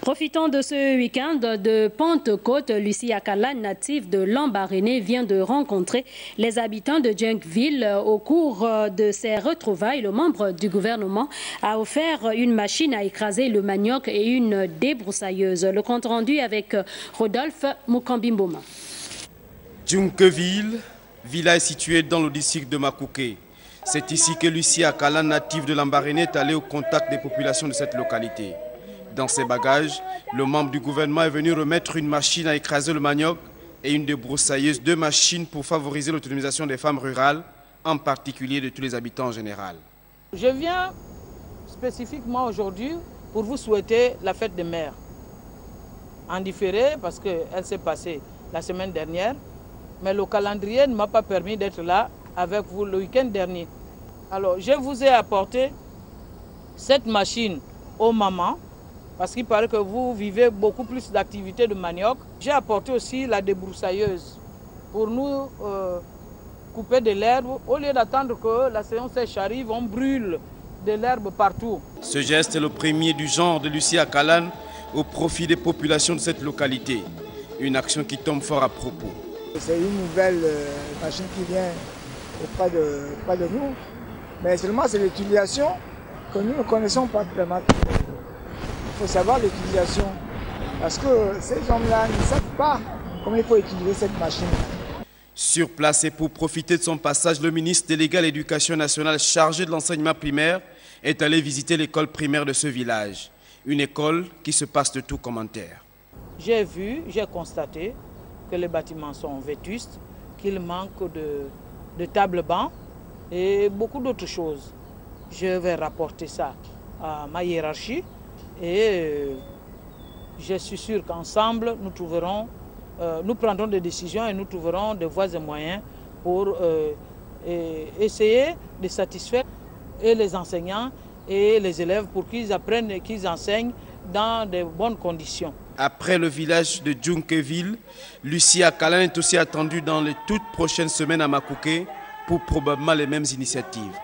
Profitant de ce week-end de Pentecôte, Lucie Akala, native de Lambaréné, vient de rencontrer les habitants de Djunkville. Au cours de ces retrouvailles, le membre du gouvernement a offert une machine à écraser le manioc et une débroussailleuse. Le compte rendu avec Rodolphe Mukambimboma. Djunkville, village situé dans le district de Makouké. C'est ici que Lucie Akala, native de Lambaréné, est allée au contact des populations de cette localité. Dans ses bagages, le membre du gouvernement est venu remettre une machine à écraser le manioc et une débroussailleuse, deux machines pour favoriser l'autonomisation des femmes rurales, en particulier de tous les habitants en général. Je viens spécifiquement aujourd'hui pour vous souhaiter la fête des mères. En différé, parce qu'elle s'est passée la semaine dernière, mais le calendrier ne m'a pas permis d'être là avec vous le week-end dernier. Alors, je vous ai apporté cette machine aux mamans, parce qu'il paraît que vous vivez beaucoup plus d'activités de manioc. J'ai apporté aussi la débroussailleuse pour nous couper de l'herbe. Au lieu d'attendre que la saison sèche arrive, on brûle de l'herbe partout. Ce geste est le premier du genre de Lucie Akala au profit des populations de cette localité. Une action qui tombe fort à propos. C'est une nouvelle machine qui vient auprès de nous, mais seulement c'est l'utilisation que nous ne connaissons pas vraiment. Il faut savoir l'utilisation, parce que ces hommes-là ne savent pas comment il faut utiliser cette machine. Sur place et pour profiter de son passage, le ministre délégué à l'Éducation nationale chargé de l'enseignement primaire est allé visiter l'école primaire de ce village. Une école qui se passe de tout commentaire. J'ai constaté que les bâtiments sont vétustes, qu'il manque de tables-bancs et beaucoup d'autres choses. Je vais rapporter ça à ma hiérarchie. Et je suis sûr qu'ensemble, nous prendrons des décisions et nous trouverons des voies et moyens pour essayer de satisfaire et les enseignants et les élèves pour qu'ils apprennent et qu'ils enseignent dans de bonnes conditions. Après le village de Djunkville, Lucie Akala est aussi attendue dans les toutes prochaines semaines à Makouké pour probablement les mêmes initiatives.